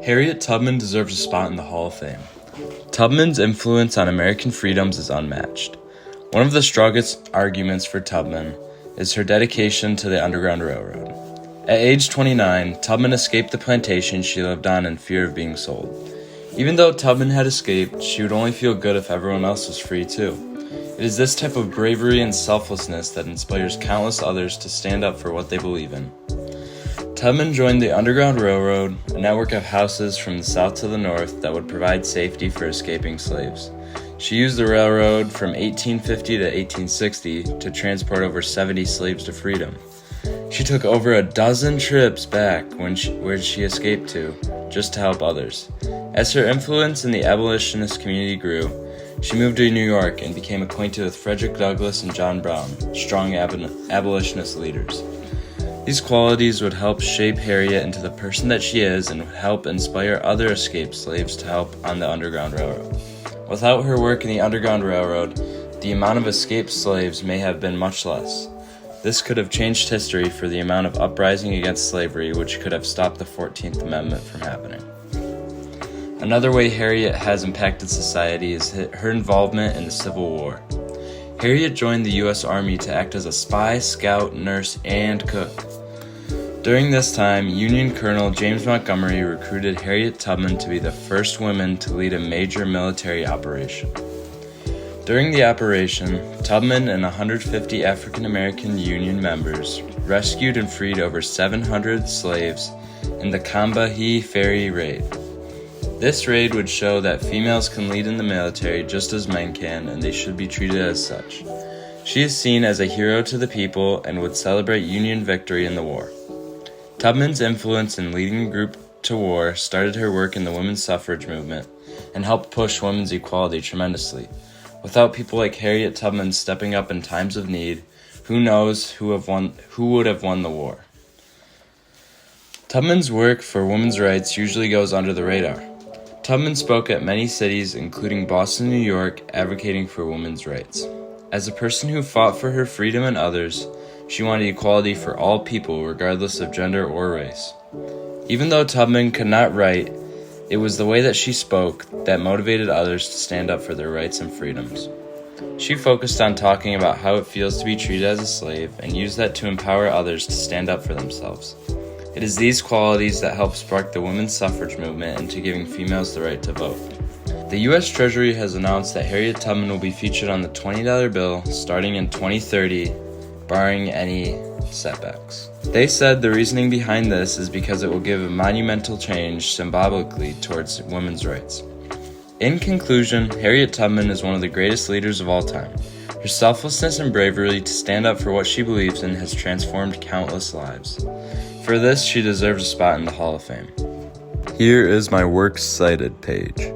Harriet Tubman deserves a spot in the Hall of Fame. Tubman's influence on American freedoms is unmatched. One of the strongest arguments for Tubman is her dedication to the Underground Railroad. At age 29, Tubman escaped the plantation she lived on in fear of being sold. Even though Tubman had escaped, she would only feel good if everyone else was free too. It is this type of bravery and selflessness that inspires countless others to stand up for what they believe in. Tubman joined the Underground Railroad, a network of houses from the south to the north that would provide safety for escaping slaves. She used the railroad from 1850 to 1860 to transport over 70 slaves to freedom. She took over a dozen trips back where she escaped to, just to help others. As her influence in the abolitionist community grew, she moved to New York and became acquainted with Frederick Douglass and John Brown, strong abolitionist leaders. These qualities would help shape Harriet into the person that she is and would help inspire other escaped slaves to help on the Underground Railroad. Without her work in the Underground Railroad, the amount of escaped slaves may have been much less. This could have changed history for the amount of uprising against slavery, which could have stopped the 14th Amendment from happening. Another way Harriet has impacted society is her involvement in the Civil War. Harriet joined the U.S. Army to act as a spy, scout, nurse, and cook. During this time, Union Colonel James Montgomery recruited Harriet Tubman to be the first woman to lead a major military operation. During the operation, Tubman and 150 African American Union members rescued and freed over 700 slaves in the Combahee Ferry Raid. This raid would show that females can lead in the military just as men can, and they should be treated as such. She is seen as a hero to the people and would celebrate Union victory in the war. Tubman's influence in leading a group to war started her work in the women's suffrage movement and helped push women's equality tremendously. Without people like Harriet Tubman stepping up in times of need, who knows who would have won the war. Tubman's work for women's rights usually goes under the radar. Tubman spoke at many cities, including Boston and New York, advocating for women's rights. As a person who fought for her freedom and others, she wanted equality for all people, regardless of gender or race. Even though Tubman could not write, it was the way that she spoke that motivated others to stand up for their rights and freedoms. She focused on talking about how it feels to be treated as a slave and used that to empower others to stand up for themselves. It is these qualities that help spark the women's suffrage movement into giving females the right to vote. The U.S. Treasury has announced that Harriet Tubman will be featured on the $20 bill starting in 2030, barring any setbacks. They said the reasoning behind this is because it will give a monumental change symbolically towards women's rights. In conclusion, Harriet Tubman is one of the greatest leaders of all time. Her selflessness and bravery to stand up for what she believes in has transformed countless lives. For this, she deserves a spot in the Hall of Fame. Here is my works cited page.